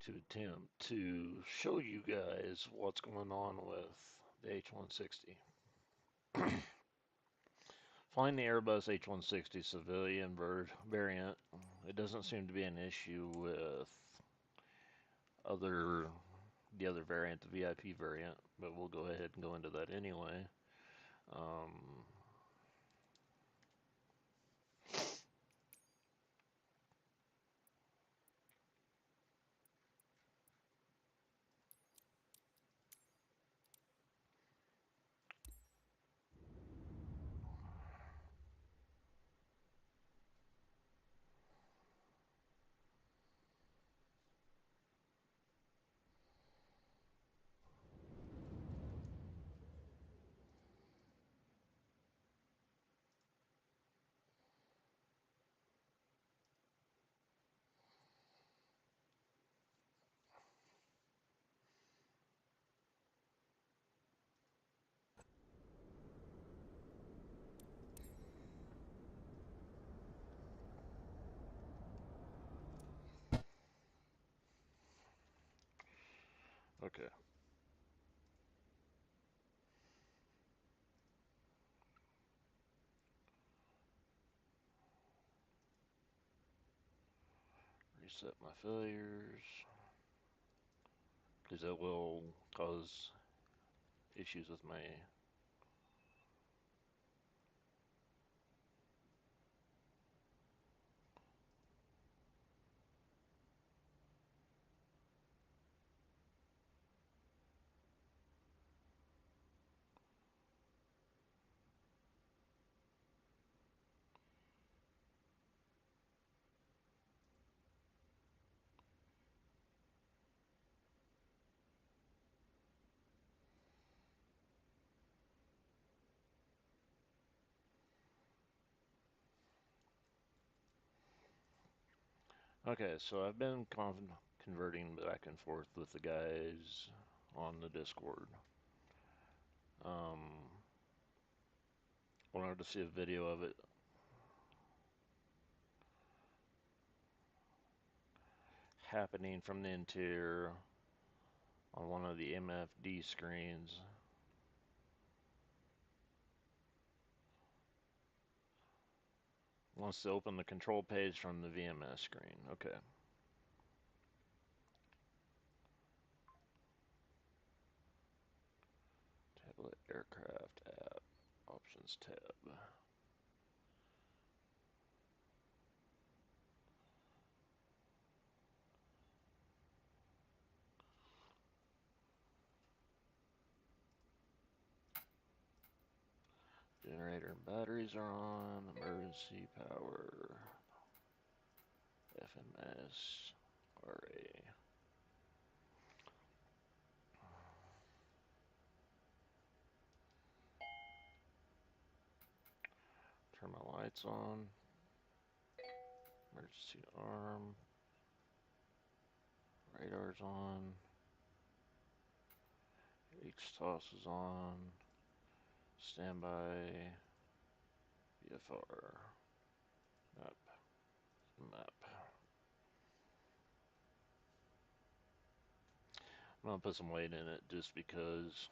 to attempt to show you guys what's going on with the H160. Flying the Airbus H160 civilian variant, it doesn't seem to be an issue with other the other variant, the VIP variant, but we'll go ahead and go into that anyway. Um, okay. Reset my failures, because that will cause issues with my. Okay, so I've been converting back and forth with the guys on the Discord. Um, Wanted to see a video of it happening from the interior on one of the MFD screens. Wants to open the control page from the VMS screen. Okay. Tablet aircraft app options tab. Generator and batteries are on. Emergency power. FMS. RA. Turn my lights on. Emergency arm. Radar's on. H-toss is on. Standby. VFR. Map. Map. I'm gonna put some weight in it just because.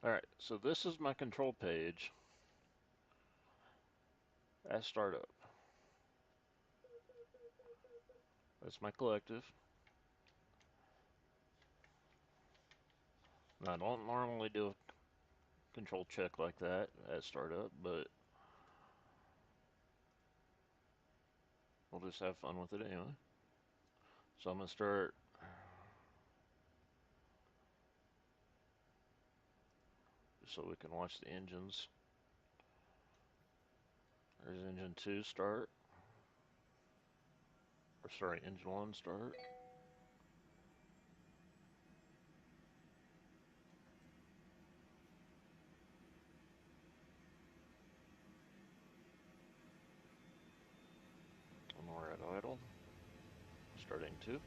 Alright, so this is my control page at startup. That's my collective. Now, I don't normally do a control check like that at startup, but we'll just have fun with it anyway. So I'm going to start so we can watch the engines. There's engine 2 start. Or sorry, engine 1 start. And we're at idle. 2.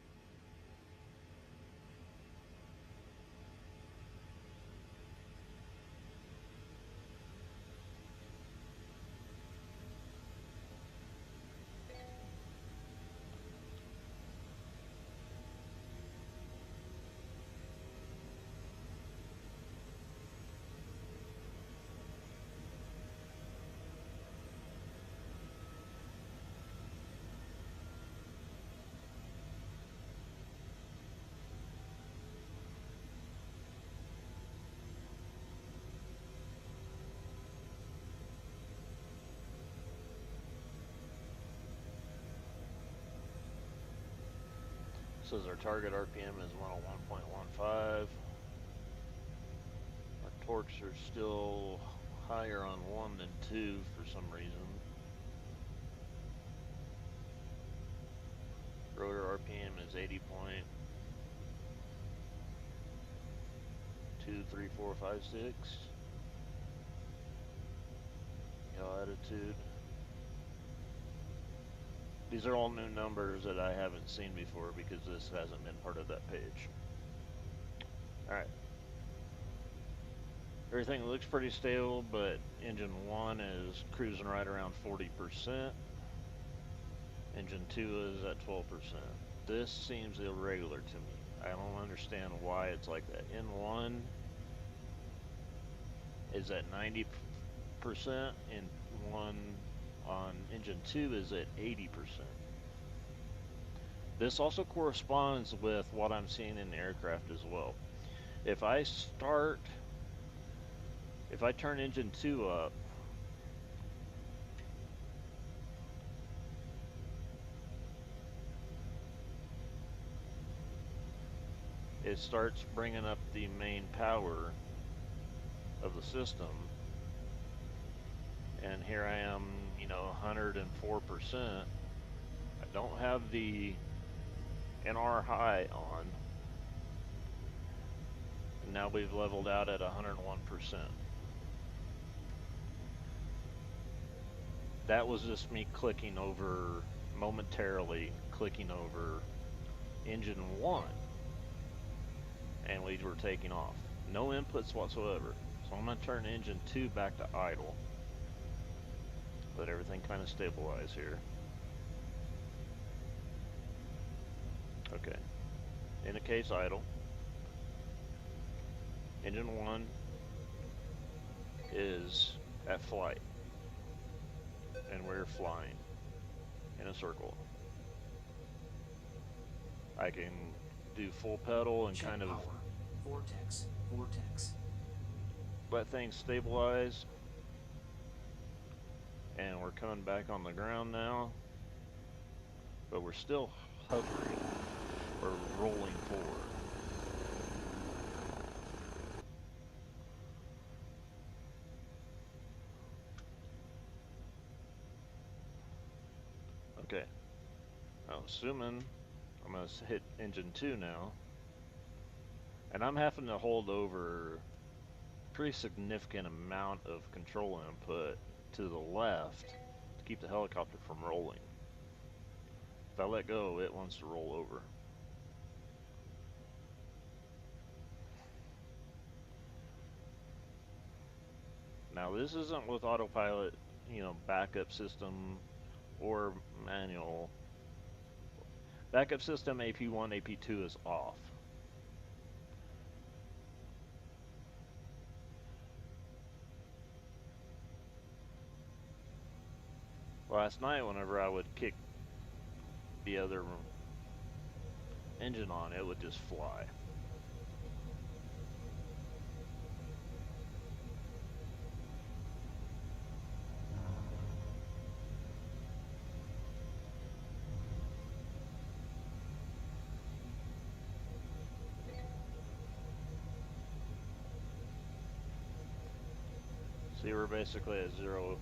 Says our target RPM is 101.15. Our torques are still higher on 1 than 2 for some reason. Rotor RPM is 80.23456. Yaw attitude. These are all new numbers that I haven't seen before because this hasn't been part of that page. Alright. Everything looks pretty stable, but engine 1 is cruising right around 40%. Engine 2 is at 12%. This seems irregular to me. I don't understand why it's like that. N1 is at 90%, and one on engine 2 is at 80%. This also corresponds with what I'm seeing in the aircraft as well. If I turn engine 2 up, it starts bringing up the main power of the system, and here I am, 104%. I don't have the NR high on, and now we've leveled out at 101%. That was just me momentarily clicking over engine 1, and we were taking off. No inputs whatsoever. So I'm going to turn engine 2 back to idle. Let everything kind of stabilize here. Okay. Indicates idle. Engine 1 is at flight. And we're flying in a circle. I can do full pedal and kind of vortex. Let things stabilize. And we're coming back on the ground now. But we're still hovering. We're rolling forward. Okay. Now, assuming I'm going to hit engine 2 now. And I'm having to hold over a pretty significant amount of control input to the left to keep the helicopter from rolling. If I let go, it wants to roll over. Now this isn't with autopilot, backup system or manual. Backup system AP1, AP2 is off. Last night, whenever I would kick the other engine on, it would just fly. See, we're basically at 0.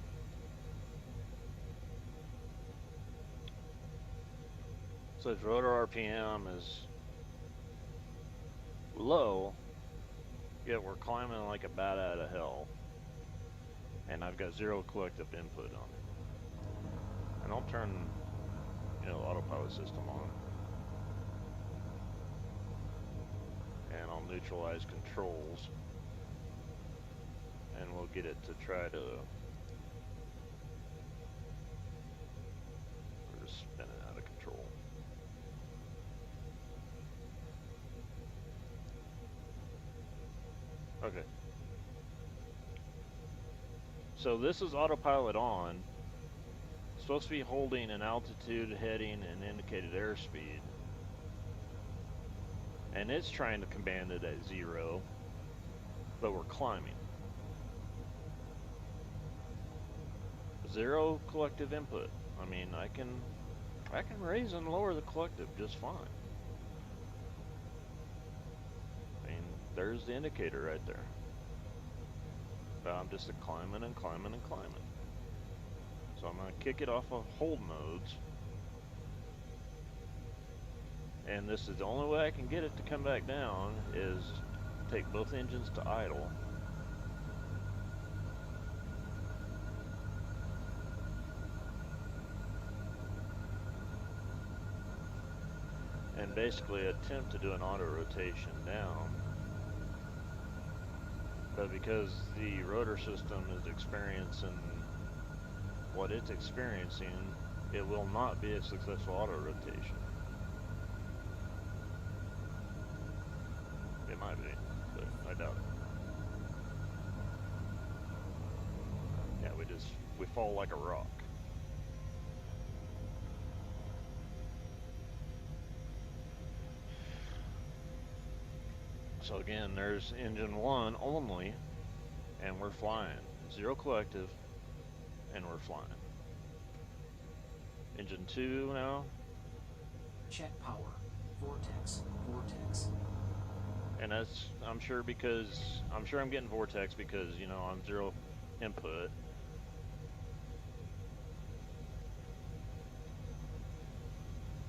So if rotor RPM is low, yet we're climbing like a bat out of hell. And I've got 0 collective input on it. And I'll turn, autopilot system on. and I'll neutralize controls, and we'll get it to try to, we're just spinning out of control. Okay. So this is autopilot on. It's supposed to be holding an altitude, heading, and indicated airspeed. And it's trying to command it at 0, but we're climbing. 0 collective input. I mean, I can raise and lower the collective just fine. I mean, there's the indicator right there. But I'm just climbing and climbing and climbing. So I'm going to kick it off of hold modes. And this is the only way I can get it to come back down is take both engines to idle. And basically attempt to do an auto rotation down. But because the rotor system is experiencing what it's experiencing, it will not be a successful auto rotation. It might be, but I doubt it. Yeah, we fall like a rock. So again, there's engine 1 only, and we're flying. 0 collective, and we're flying. Engine 2 now. Check power. Vortex. Vortex. And that's, I'm sure I'm getting vortex because, you know, I'm 0 input.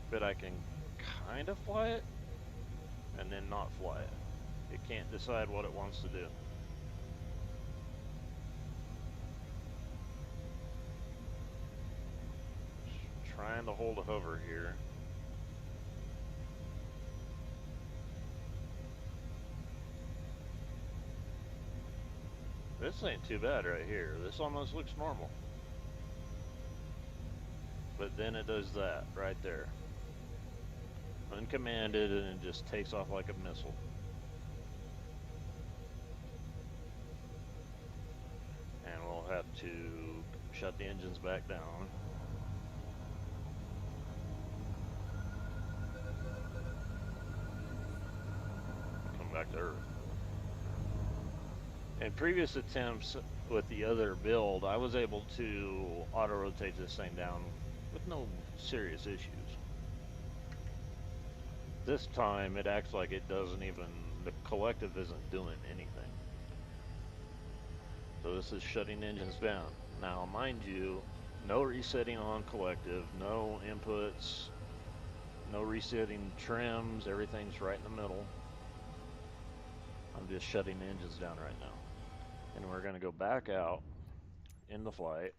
But I can kind of fly it, and then not fly it. It can't decide what it wants to do. Trying to hold a hover here. This ain't too bad right here. This almost looks normal. But then it does that right there. Uncommanded, and it just takes off like a missile. And we'll have to shut the engines back down. Come back to Earth. In previous attempts with the other build, I was able to auto-rotate this thing down with no serious issues. This time, it acts like it doesn't even, the collective isn't doing anything. So this is shutting engines down. Now, mind you, no resetting on collective, no inputs, no resetting trims, everything's right in the middle. I'm just shutting the engines down right now. And we're going to go back out in the flight.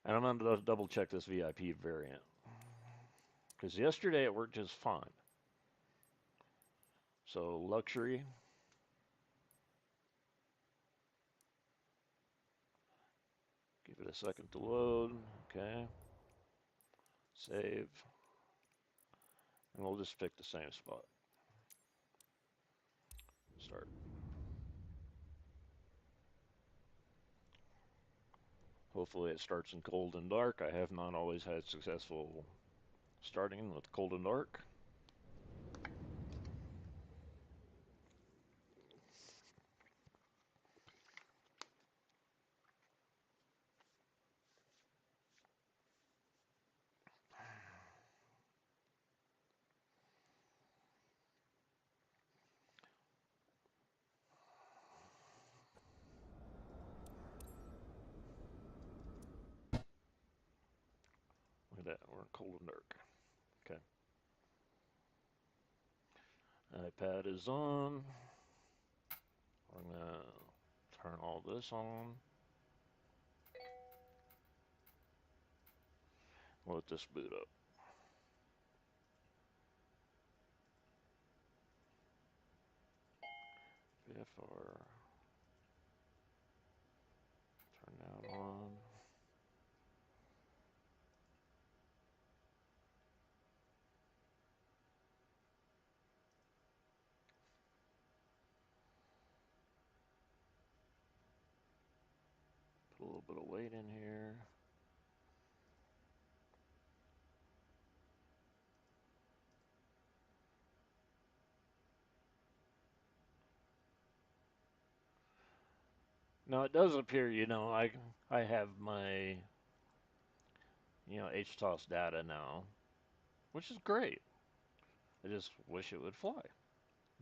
And I'm going to double check this VIP variant. Because yesterday it worked just fine. So luxury. Give it a second to load. Okay. Save. And we'll just pick the same spot. Start. Hopefully it starts in cold and dark. I have not always had successful starting with cold and dark. Look at that, we're cold and dark. Okay. iPad is on. I'm gonna turn all this on. Let this boot up. VFR. Turn that on. Put a little bit of weight in here. Now it does appear, I have my, HTOS data now, which is great. I just wish it would fly.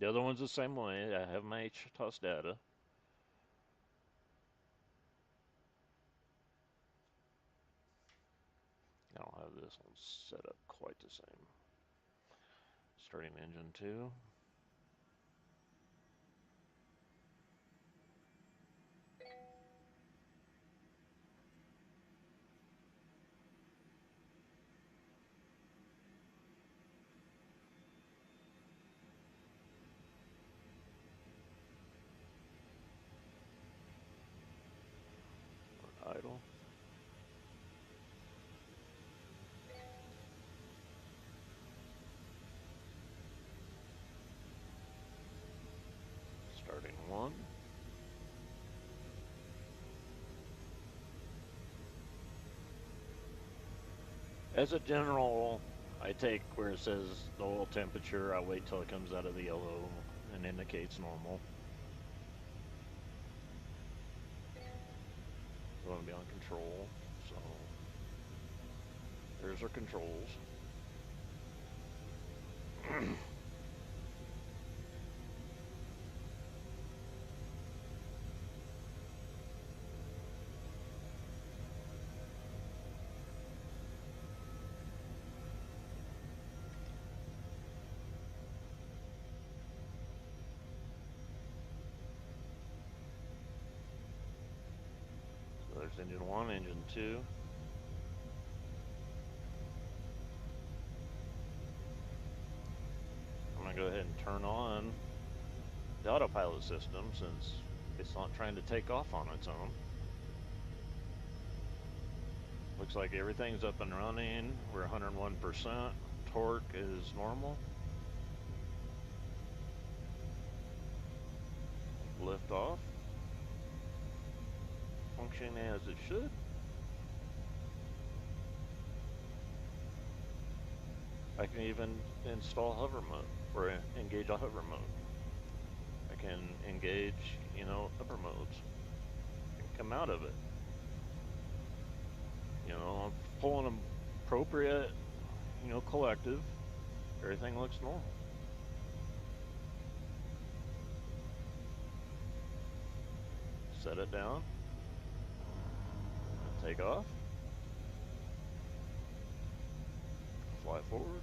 The other one's the same way. I have my HTOS data. I don't have this one set up quite the same. Starting engine 2. Idle. Starting 1. As a general, I take where it says the oil temperature, I wait till it comes out of the yellow and indicates normal. We want to be on control, so there's our controls. So there's engine 1, engine 2. I'm going to go ahead and turn on the autopilot system since it's not trying to take off on its own. Looks like everything's up and running. We're 101%. Torque is normal. Lift off. Functioning as it should. I can even install hover mode or engage a hover mode. I can engage, upper modes. I can come out of it. I'm pulling appropriate, collective. Everything looks normal. Set it down. Take off. Fly forward.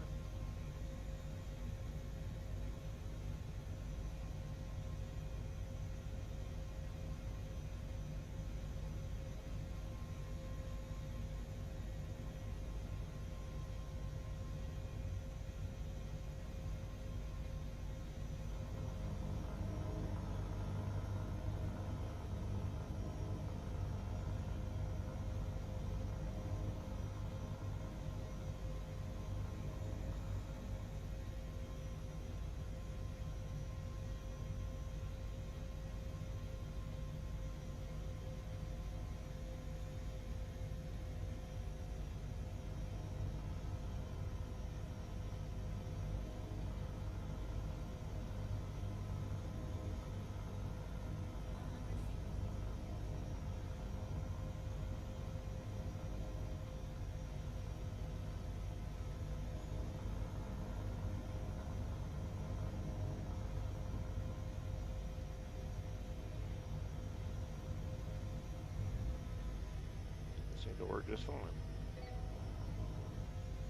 Seemed to work just fine.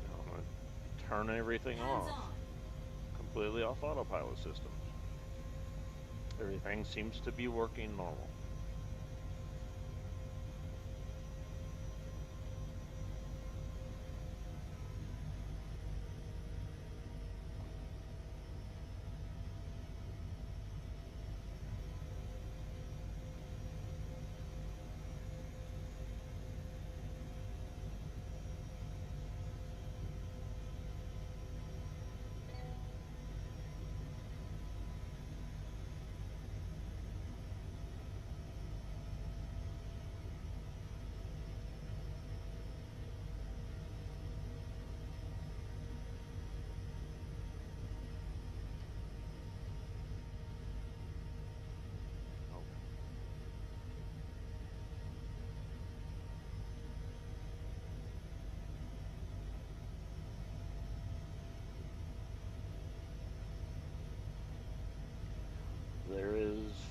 Now I'm going to turn everything off. Completely off autopilot systems. Everything seems to be working normal.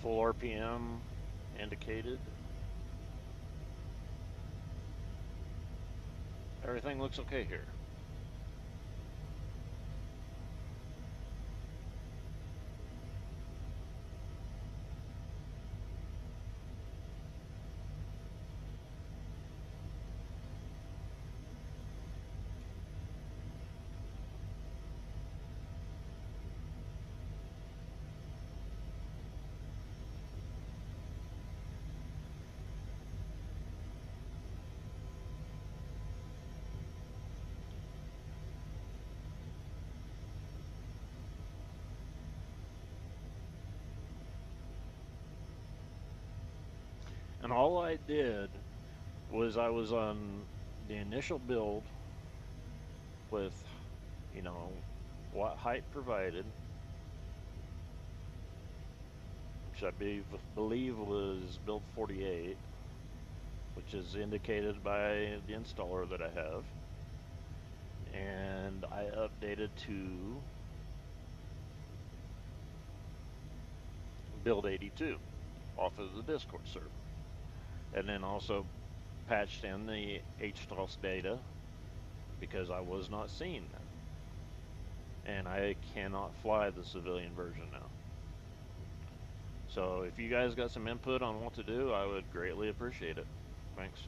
full RPM indicated. Everything looks okay here. And all I did was I was on the initial build with, you know, what height provided, which I believe was build 48, which is indicated by the installer that I have. And I updated to build 82 off of the Discord server. And then also patched in the HTOS data because I was not seeing that. And I cannot fly the civilian version now. So if you guys got some input on what to do, I would greatly appreciate it. Thanks.